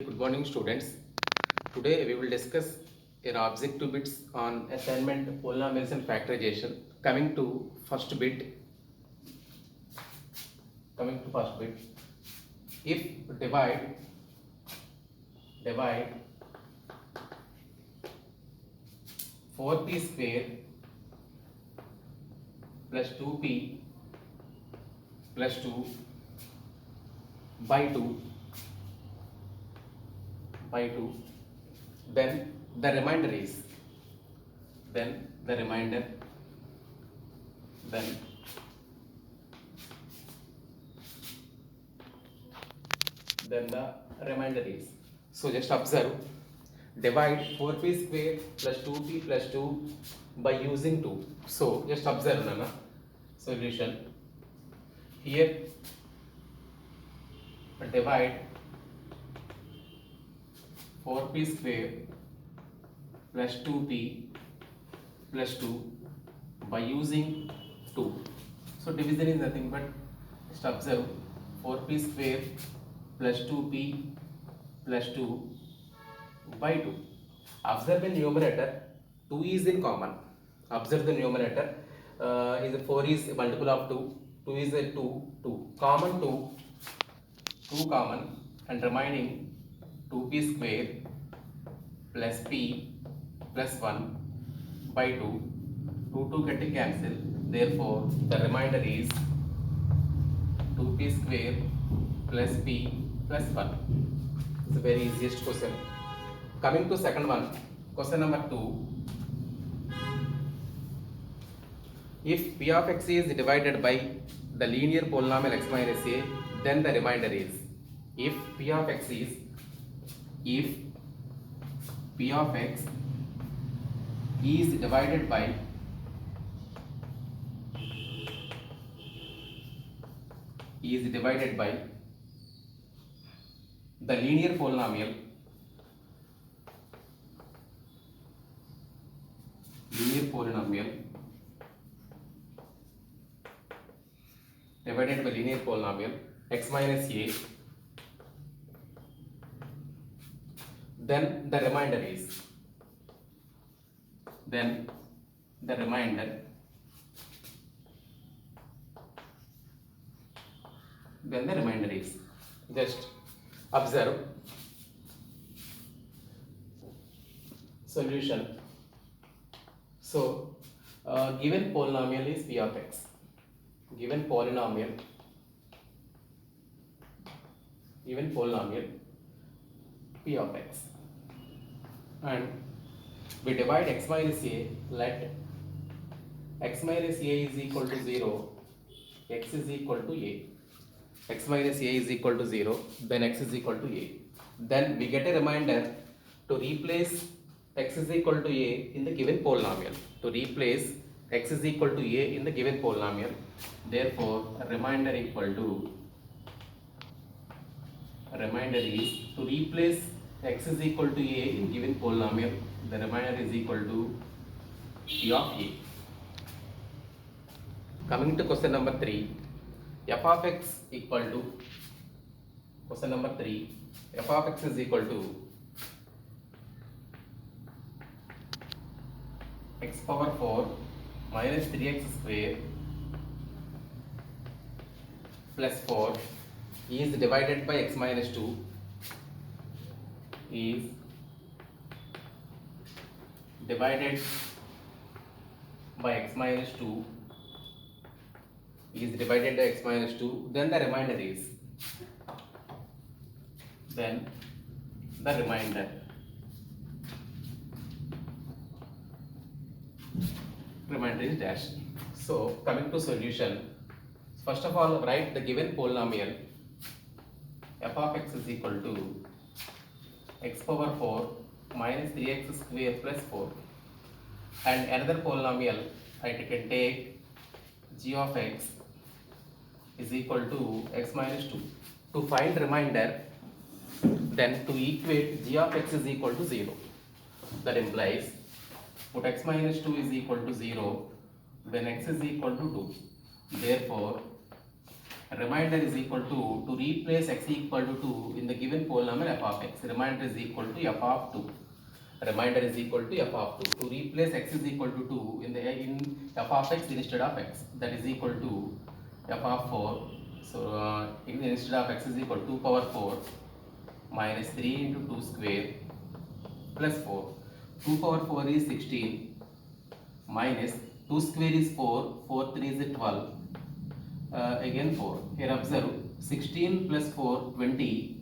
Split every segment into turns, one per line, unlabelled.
Good morning, students. Today we will discuss an objective bits on assignment polynomials and factorization. Coming to first bit, if divide 4p square plus 2p plus 2 by 2, then the remainder is then the remainder then then the remainder is. So just observe, divide 4p square plus 2p plus 2 by using 2. So just observe Nana solution. Here divide 4p square plus 2p plus 2 by using 2. So division is nothing but just observe 4p square plus 2p plus 2 by 2. Observe the numerator, 2 is in common. Observe the numerator, is 4 is a multiple of 2, 2 is a 2 common, 2 common, and remaining 2p square plus p plus 1 by 2, 2 get cancel, therefore the remainder is 2p square plus p plus 1. It's the very easiest question. Coming to second one, question number 2. If p of x is divided by the linear polynomial x minus a, then the remainder is. If p of x is divided by the linear polynomial divided by linear polynomial x minus a, then the remainder is just observe solution. So given polynomial is p of x, given polynomial p of x, and we divide x minus a. Let x minus a is equal to 0, x is equal to a. X minus a is equal to 0, then x is equal to a. Then we get a reminder to replace x is equal to a in the given polynomial. Therefore, remainder is to replace x is equal to a in given polynomial. The remainder is equal to p of a. Coming to question number 3, f of x equal to, question number 3, f of x is equal to x power 4 minus 3x square plus 4 is divided by x minus 2 is divided by x minus 2 is divided by x minus 2, then the remainder is dash. So coming to solution, first of all write the given polynomial f of x is equal to x power 4 minus 3x square plus 4, and another polynomial I can take g of x is equal to x minus 2. To find remainder, then to equate g of x is equal to 0. That implies put x minus 2 is equal to 0, then x is equal to 2. Therefore, remainder is equal to replace x equal to 2 in the given polynomial f of x, remainder is equal to f of 2. Remainder is equal to f of 2. To replace x is equal to 2 in f of x instead of x, that is equal to f of 4. So instead of x is equal to 2 power 4 minus 3 into 2 square plus 4. 2 power 4 is 16 minus 2 square is 4, 4 3 is 12, again 4. Here observe 16 plus 4 20,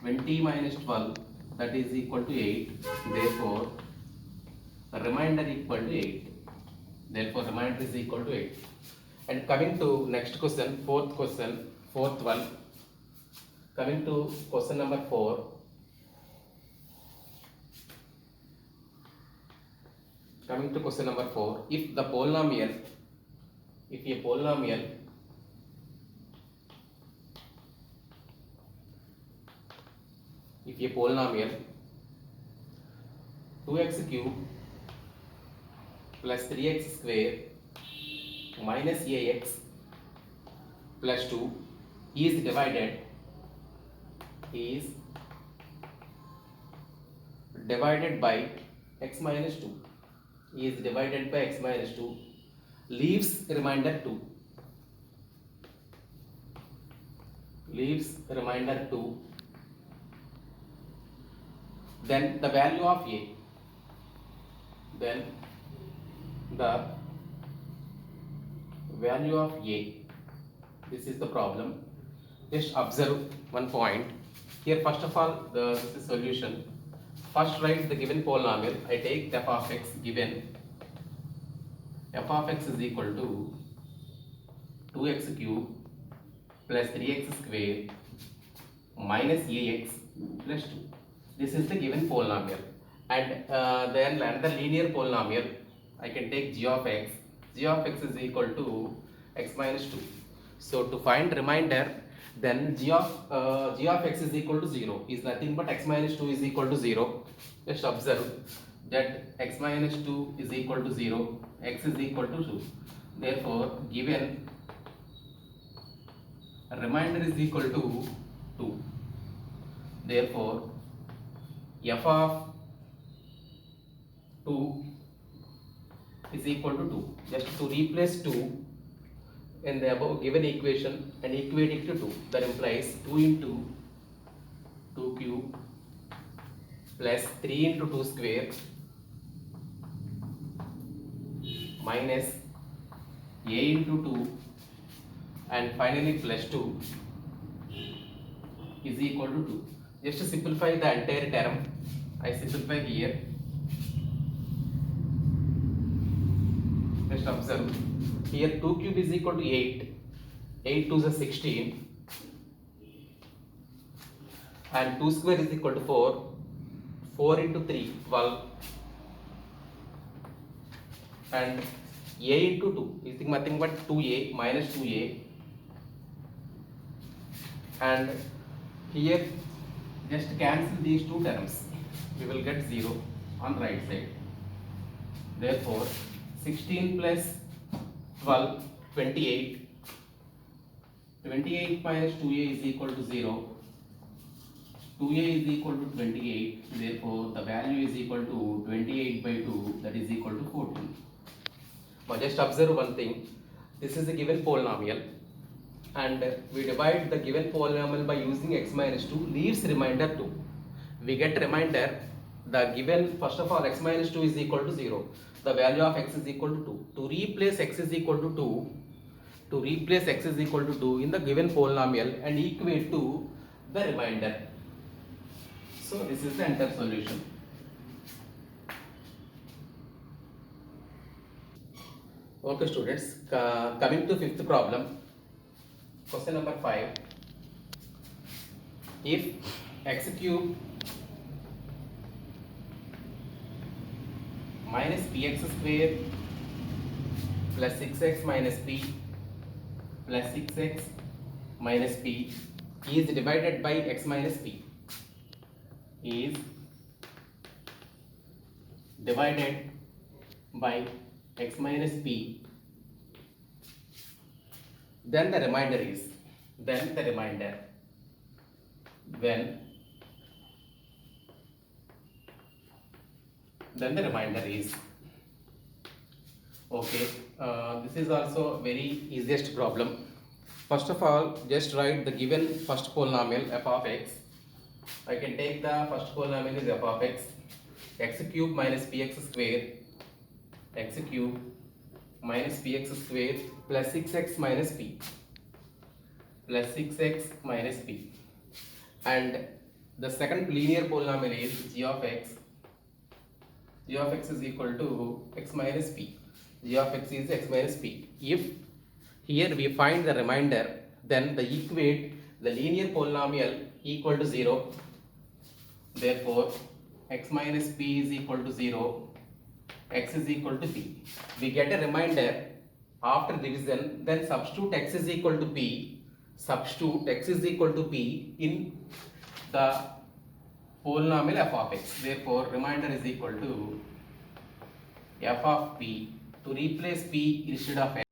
20 minus 12 that is equal to 8, therefore remainder equal to 8, therefore remainder is equal to 8. And coming to next question, fourth one, coming to question number 4. Coming to question number 4, if a polynomial if a polynomial 2x cube plus 3x square minus ax plus 2 is divided by x minus 2, is divided by x minus 2, leaves remainder 2, then the value of a, this is the problem. Just observe one point here. First of all, this is solution. First write the given polynomial. I take f of x, given f of x is equal to 2x cube plus 3x square minus ax plus 2. This is the given polynomial. And then another linear polynomial, I can take g of x. G of x is equal to x minus 2. So to find remainder, then g of x is equal to 0 is nothing but x minus 2 is equal to 0. Just observe that x minus 2 is equal to 0, x is equal to 2. Therefore, given remainder is equal to 2. Therefore, f of 2 is equal to 2. Just to replace 2 in the above given equation and equate it to 2. That implies 2 into 2 cube plus 3 into 2 square minus a into 2 and finally plus 2 is equal to 2. Just to simplify the entire term, I simplify here. Just observe here 2 cube is equal to 8, 8 2 is 16 and 2 square is equal to 4, 4 into 3 12 and a into 2 is nothing but 2a minus 2a, and here just cancel these two terms, we will get 0 on right side. Therefore 16 plus 12 28, 28 minus 2a is equal to 0, 2a is equal to 28, therefore the value is equal to 28 by 2, that is equal to 14. Now just observe one thing, this is a given polynomial and we divide the given polynomial by using x minus 2, leaves remainder 2. We get remainder, the given, first of all, x minus 2 is equal to 0, the value of x is equal to 2. To replace x is equal to 2, in the given polynomial and equate to the remainder. So this is the entire solution. Okay students, coming to fifth problem, question number 5. If x cube minus px square plus 6x minus p plus 6x minus p is divided by x minus p, is divided by x minus p, then the remainder is, then the remainder, when, then the remainder is, okay. This is also very easiest problem. First of all, just write the given first polynomial f of x. I can take the first polynomial is f of x cube minus px square, x cube minus px square plus 6x minus p, plus 6x minus p. And the second linear polynomial is g of x. G of x is equal to x minus p. G of x is x minus p. If here we find the remainder, then the equate the linear polynomial equal to 0. Therefore, x minus p is equal to 0, x is equal to p. We get a remainder after division, then substitute x is equal to p, substitute x is equal to p in the polynomial f of x. Therefore, remainder is equal to f of p. To replace p instead of x,